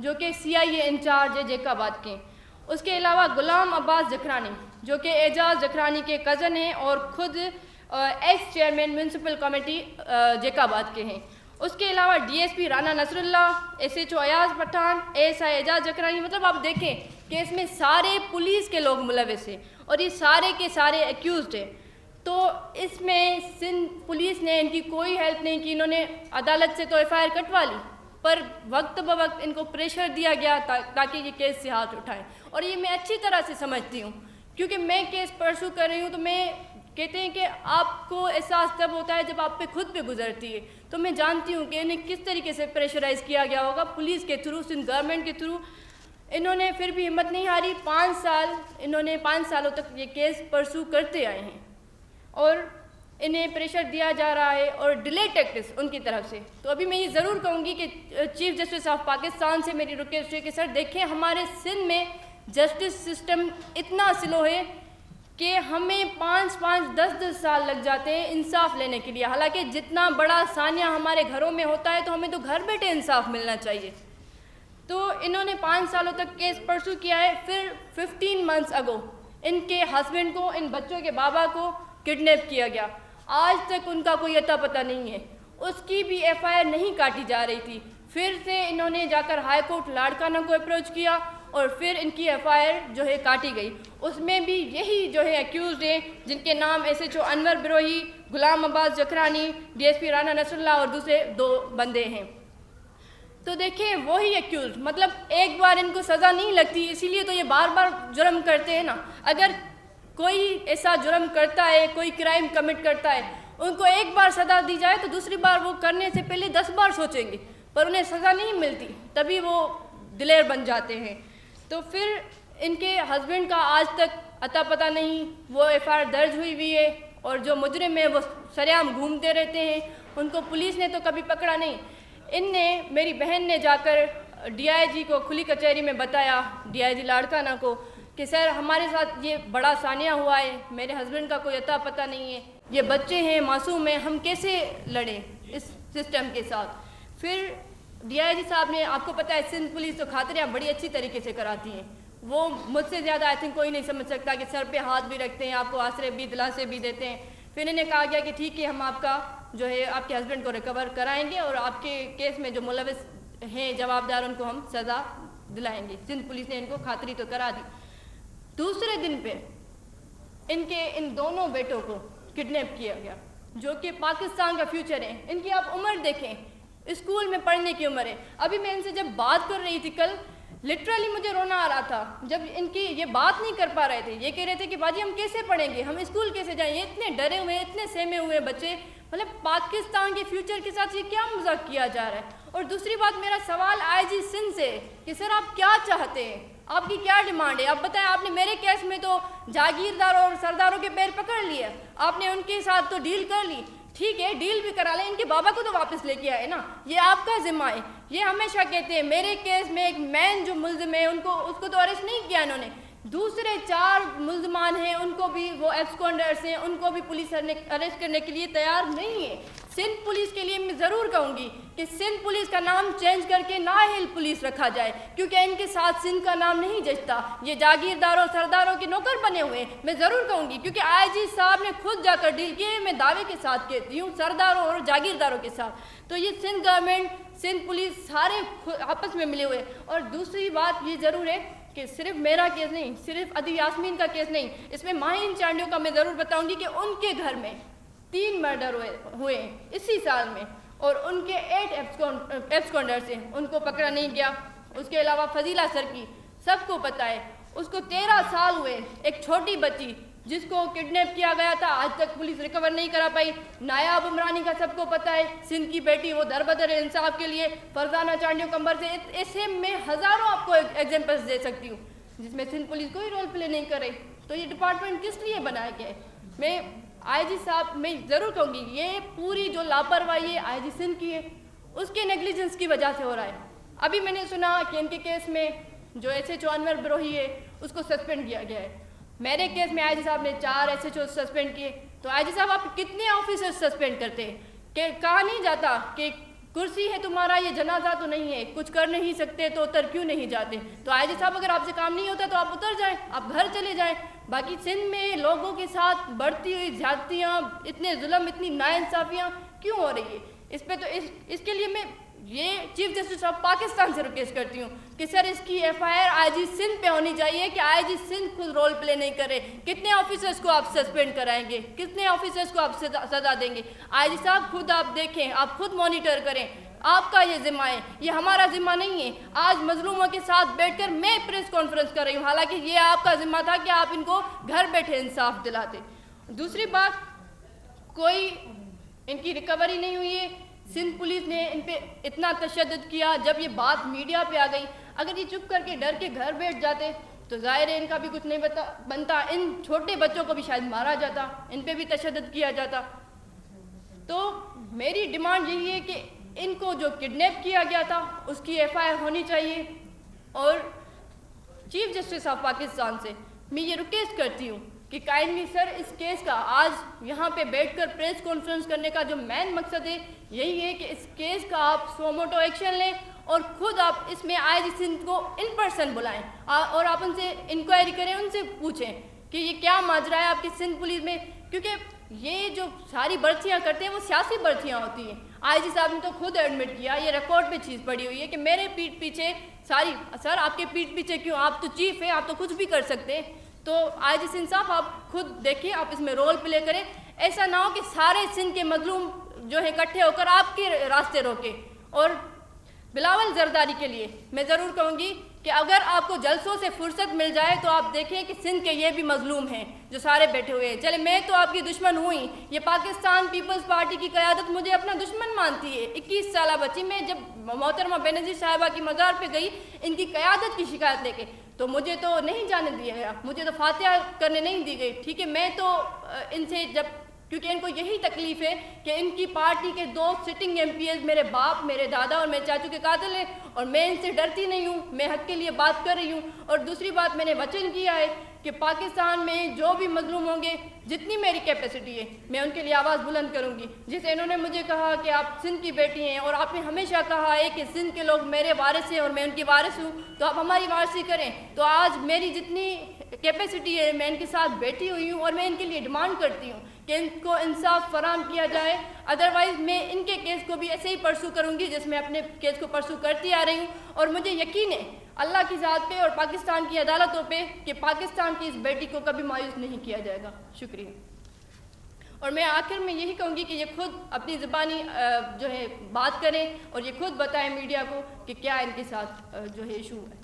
جو کہ CIA incharge ہے جیکا آباد کے. اس کے علاوہ غلام عباس جکھرانی جو کہ اعجاز جکھرانی کے کزن ہیں اور خود ایکس چیئرمین میونسپل کمیٹی جیکا آباد کے ہیں. اس کے علاوہ DSP رانا نصر اللہ, SHO ایاز پٹھان, ASI اعجاز جکھرانی. مطلب آپ دیکھیں کہ اس میں سارے پولیس کے لوگ ملوث ہیں اور یہ سارے کے سارے ایکیوزڈ ہیں. تو اس میں سندھ پولیس نے ان کی کوئی ہیلپ نہیں کی. انہوں نے عدالت سے تو FIR کٹوا لی, پر وقت بوقت ان کو پریشر دیا گیا تاکہ یہ کیس سے ہاتھ اٹھائیں. اور یہ میں اچھی طرح سے سمجھتی ہوں کیونکہ میں کیس پرسو کر رہی ہوں. تو میں کہتے ہیں کہ آپ کو احساس تب ہوتا ہے جب آپ پہ خود پہ گزرتی ہے. تو میں جانتی ہوں کہ انہیں کس طریقے سے پریشرائز کیا گیا ہوگا پولیس کے تھرو, سندھ گورنمنٹ کے تھرو. انہوں نے پھر بھی ہمت نہیں ہاری. 5 سالوں تک یہ کیس پرسو کرتے آئے ہیں اور انہیں پریشر دیا جا رہا ہے اور ڈیلے ٹیکٹس ان کی طرف سے. تو ابھی میں یہ ضرور کہوں گی کہ چیف جسٹس آف پاکستان سے میری ریکویسٹ ہے کہ سر دیکھیں ہمارے سندھ میں جسٹس سسٹم اتنا سلو ہے کہ ہمیں 5-10 سال لگ جاتے ہیں انصاف لینے کے لیے. حالانکہ جتنا بڑا سانیہ ہمارے گھروں میں ہوتا ہے تو ہمیں تو گھر بیٹھے انصاف ملنا چاہیے. تو انہوں نے 5 سالوں تک کیس پرسو کیا ہے. پھر 15 منتھس اگو ان کے ہسبینڈ کو, ان بچوں کے بابا کو کڈنیپ کیا گیا. آج تک ان کا کوئی اتا پتہ نہیں ہے. اس کی بھی FIR نہیں کاٹی جا رہی تھی. پھر سے انہوں نے جا کر ہائی کورٹ لاڑکانہ کو اپروچ کیا اور پھر ان کی FIR جو ہے کاٹی گئی. اس میں بھی یہی جو ہے ایکیوزڈ ہیں جن کے نام SHO انور بروہی, غلام عباس جکھرانی, DSP رانا نصر اللہ اور دوسرے 2 بندے ہیں. تو دیکھیں وہی ایکیوزڈ, مطلب ایک بار ان کو سزا نہیں لگتی, اسی لیے تو یہ بار بار جرم کرتے ہیں نا. اگر کوئی ایسا جرم کرتا ہے, کوئی کرائم کمٹ کرتا ہے, ان کو ایک بار سزا دی جائے تو دوسری بار وہ کرنے سے پہلے 10 بار سوچیں گے, پر انہیں سزا نہیں ملتی, تبھی وہ دلیر بن جاتے ہیں. تو پھر ان کے ہسبینڈ کا آج تک اتا پتہ نہیں. وہ FIR درج ہوئی ہے اور جو مجرم ہیں وہ سریعام گھومتے رہتے ہیں. ان کو پولیس نے تو کبھی پکڑا نہیں. میری بہن نے جا کر DIG کو کھلی کچہری میں بتایا, DIG لاڑکانہ کو, کہ سر ہمارے ساتھ یہ بڑا سانیہ ہوا ہے, میرے ہسبینڈ کا کوئی اتا پتہ نہیں ہے, یہ بچے ہیں, معصوم ہیں, ہم کیسے لڑیں اس سسٹم کے ساتھ. پھر DIG صاحب نے, آپ کو پتہ ہے سندھ پولیس تو خاطریاں بڑی اچھی طریقے سے کراتی ہیں. وہ مجھ سے زیادہ آئی تھنک کوئی نہیں سمجھ سکتا کہ سر پہ ہاتھ بھی رکھتے ہیں, آپ کو آسرے بھی دلاسے بھی دیتے ہیں. پھر انہیں کہا گیا کہ ٹھیک ہے, ہم آپ کا جو ہے آپ کے ہسبینڈ کو ریکور کرائیں گے اور آپ کے کیس میں جو ملوث ہیں جوابدار ان کو ہم سزا دلائیں گے. سندھ پولیس نے ان کو خاطری تو کرا دی. دوسرے دن پہ ان دونوں بیٹوں کو کڈنیپ کیا گیا جو کہ پاکستان کا فیوچر ہے. ان کی آپ عمر دیکھیں, اسکول میں پڑھنے کی عمر ہے. ابھی میں ان سے جب بات کر رہی تھی کل, لٹرلی مجھے رونا آ رہا تھا جب ان کی یہ بات نہیں کر پا رہے تھے. یہ کہہ رہے تھے کہ باجی ہم کیسے پڑھیں گے, ہم اسکول کیسے جائیں, یہ اتنے ڈرے ہوئے, اتنے سہمے ہوئے بچے. مطلب پاکستان کے فیوچر کے ساتھ یہ کیا مذاق کیا جا رہا ہے. اور دوسری بات, میرا سوال IG سندھ سے کہ سر آپ کیا چاہتے ہیں, آپ کی کیا ڈیمانڈ ہے. آپ بتائیں, آپ نے میرے کیس میں تو جاگیرداروں اور سرداروں کے پیر پکڑ لیے, آپ نے ان کے ساتھ تو ڈیل کر لی, ٹھیک ہے ڈیل بھی کرا لیں, ان کے بابا کو تو واپس لے کے آئے نا, یہ آپ کا ذمہ ہے. یہ ہمیشہ کہتے ہیں میرے کیس میں ایک مین جو ملزم ہے اس کو تو اریسٹ نہیں کیا انہوں نے, دوسرے 4 ملزمان ہیں ان کو بھی, وہ ایبسکونڈرز ہیں, ان کو بھی پولیس اریسٹ کرنے کے لیے تیار نہیں ہے. سندھ پولیس کے لیے میں ضرور کہوں گی کہ سندھ پولیس کا نام چینج کر کے نااہل پولیس رکھا جائے, کیونکہ ان کے ساتھ سندھ کا نام نہیں جچتا. یہ جاگیرداروں سرداروں کے نوکر بنے ہوئے ہیں. میں ضرور کہوں گی کیونکہ IG صاحب نے خود جا کر ڈیل کیے, میں دعوے کے ساتھ کہتی ہوں, سرداروں اور جاگیرداروں کے ساتھ. تو یہ سندھ گورنمنٹ, سندھ پولیس سارے آپس میں ملے ہوئے. اور دوسری بات یہ ضرور ہے کہ صرف میرا کیس نہیں, صرف عدی یاسمین کا کیس نہیں, اس میں ماہین چانڈیو کا میں ضرور بتاؤں گی کہ ان کے گھر میں 3 مرڈر ہوئے ہیں اسی سال میں, اور ان کے 8 ایبسکونڈرز ہیں, ان کو پکڑا نہیں گیا. اس کے علاوہ فضیلہ سر کی سب کو پتہ ہے, اس کو 13 سال ہوئے. ایک چھوٹی بچی جس کو کڈنیپ کیا گیا تھا, آج تک پولیس ریکور نہیں کرا پائی. نایاب عمرانی کا سب کو پتہ ہے, سندھ کی بیٹی, وہ دربدر ہے انصاف کے لیے. فرزانہ چانڈیو کمبر سے, ایسے میں ہزاروں آپ کو ایگزامپلس دے سکتی ہوں جس میں سندھ پولیس کوئی رول پلے نہیں کر رہی. تو یہ ڈپارٹمنٹ کس لیے بنایا گیا ہے. میں IG صاحب میں ضرور کہوں گی یہ پوری جو لاپرواہی ہے IG سندھ کی ہے, اس کے نیگلیجنس کی وجہ سے ہو رہا ہے. ابھی میں نے سنا کہ ان کے کیس میں جو SHO انور بروہی ہے اس کو سسپینڈ کیا گیا ہے. میرے کیس میں IG صاحب نے 4 SHO سسپینڈ کیے. تو IG صاحب آپ کتنے آفیسر سسپینڈ کرتے ہیں, کہ کہا نہیں جاتا کہ کرسی ہے تمہارا، یہ جنازہ تو نہیں ہے، کچھ کر نہیں سکتے تو اتر کیوں نہیں جاتے؟ تو آئی جی صاحب اگر آپ سے کام نہیں ہوتا تو آپ اتر جائیں، آپ گھر چلے جائیں۔ باقی سندھ میں لوگوں کے ساتھ بڑھتی ہوئی زیادتیاں، اتنے ظلم، اتنی ناانصافیاں کیوں ہو رہی ہے؟ اس پہ تو اس کے لیے میں یہ چیف جسٹس آف پاکستان سے ریکویسٹ کرتی ہوں کہ سر اس کی ایف آئی آر آئی جی سندھ پہ ہونی چاہیے کہ آئی جی سندھ خود رول پلے نہیں کرے۔ کتنے آفیسرز کو آپ سسپینڈ کرائیں گے؟ کتنے آفیسرز کو آپ سزا دیں گے؟ آئی جی صاحب خود آپ دیکھیں، آپ خود مانیٹر کریں، آپ کا یہ ذمہ ہے، یہ ہمارا ذمہ نہیں ہے۔ آج مظلوموں کے ساتھ بیٹھ کر میں پریس کانفرنس کر رہی ہوں، حالانکہ یہ آپ کا ذمہ تھا کہ آپ ان کو گھر بیٹھے انصاف دلاتے۔ دوسری بات، کوئی ان کی ریکوری نہیں ہوئی ہے۔ سندھ پولیس نے ان پہ اتنا تشدد کیا، جب یہ بات میڈیا پہ آ گئی، اگر یہ چپ کر کے ڈر کے گھر بیٹھ جاتے تو ظاہر ہے ان کا بھی کچھ نہیں بنتا، ان چھوٹے بچوں کو بھی شاید مارا جاتا، ان پہ بھی تشدد کیا جاتا۔ تو میری ڈیمانڈ یہی ہے کہ ان کو جو کڈنیپ کیا گیا تھا اس کی ایف آئی آر ہونی چاہیے، اور چیف جسٹس آف پاکستان سے میں یہ ریکویسٹ کرتی ہوں کہ کائنڈلی سر اس کیس کا آج یہاں پہ بیٹھ کر پریس کانفرنس کرنے کا جو مین مقصد ہے یہی ہے کہ اس کیس کا آپ سو موٹو ایکشن لیں، اور خود آپ اس میں آئی جی سندھ کو ان پرسن بلائیں، اور آپ ان سے انکوائری کریں، ان سے پوچھیں کہ یہ کیا ماجرا ہے آپ کی سندھ پولیس میں، کیونکہ یہ جو ساری برتیاں کرتے ہیں وہ سیاسی برتیاں ہوتی ہیں۔ آئی جی صاحب نے تو خود ایڈمٹ کیا، یہ ریکارڈ پہ چیز پڑی ہوئی ہے کہ میرے پیٹھ پیچھے ساری، سر آپ کے پیٹھ پیچھے کیوں؟ آپ تو چیف ہیں، آپ تو کچھ بھی کر سکتے ہیں۔ تو آئی جی سندھ صاحب آپ خود دیکھیں، آپ اس میں رول پلے کریں، ایسا نہ ہو کہ سارے سندھ کے مظلوم جو ہے اکٹھے ہو کر آپ کے راستے روکیں۔ اور بلاول زرداری کے لیے میں ضرور کہوں گی کہ اگر آپ کو جلسوں سے فرصت مل جائے تو آپ دیکھیں کہ سندھ کے یہ بھی مظلوم ہیں جو سارے بیٹھے ہوئے ہیں۔ چلے میں تو آپ کی دشمن ہوں ہی، یہ پاکستان پیپلز پارٹی کی قیادت مجھے اپنا دشمن مانتی ہے۔ 21 سالہ بچی میں جب محترمہ بینظیر صاحبہ کی مزار پہ گئی ان کی قیادت کی شکایت لے کے، تو مجھے تو نہیں جانے دیا گیا، مجھے تو فاتحہ کرنے نہیں دی گئی، ٹھیک ہے۔ میں تو ان سے جب، کیونکہ ان کو یہی تکلیف ہے کہ ان کی پارٹی کے 2 سٹنگ ایم پی ایز میرے باپ، میرے دادا اور میرے چاچو کے قاتل ہیں، اور میں ان سے ڈرتی نہیں ہوں، میں حق کے لیے بات کر رہی ہوں۔ اور دوسری بات، میں نے وچن کیا ہے کہ پاکستان میں جو بھی مظلوم ہوں گے، جتنی میری کیپیسٹی ہے میں ان کے لیے آواز بلند کروں گی۔ جسے انہوں نے مجھے کہا کہ آپ سندھ کی بیٹی ہیں اور آپ نے ہمیشہ کہا ہے کہ سندھ کے لوگ میرے وارث ہیں اور میں ان کی وارث ہوں، تو آپ ہماری وارثی کریں۔ تو آج میری جتنی کیپیسٹی ہے میں ان کے ساتھ بیٹھی ہوئی ہوں، اور میں ان کے لیے ڈیمانڈ کرتی ہوں کہ ان کو انصاف فراہم کیا جائے، ادروائز میں ان کے کیس کو بھی ایسے ہی پرسو کروں گی جس میں اپنے کیس کو پرسو کرتی آ رہی ہوں۔ اور مجھے یقین ہے اللہ کی ذات پہ اور پاکستان کی عدالتوں پہ کہ پاکستان کی اس بیٹی کو کبھی مایوس نہیں کیا جائے گا۔ شکریہ۔ اور میں آخر میں یہی کہوں گی کہ یہ خود اپنی زبانی جو ہے بات کریں اور یہ خود بتائیں میڈیا کو کہ کیا ان کے ساتھ جو ہے ایشو ہے۔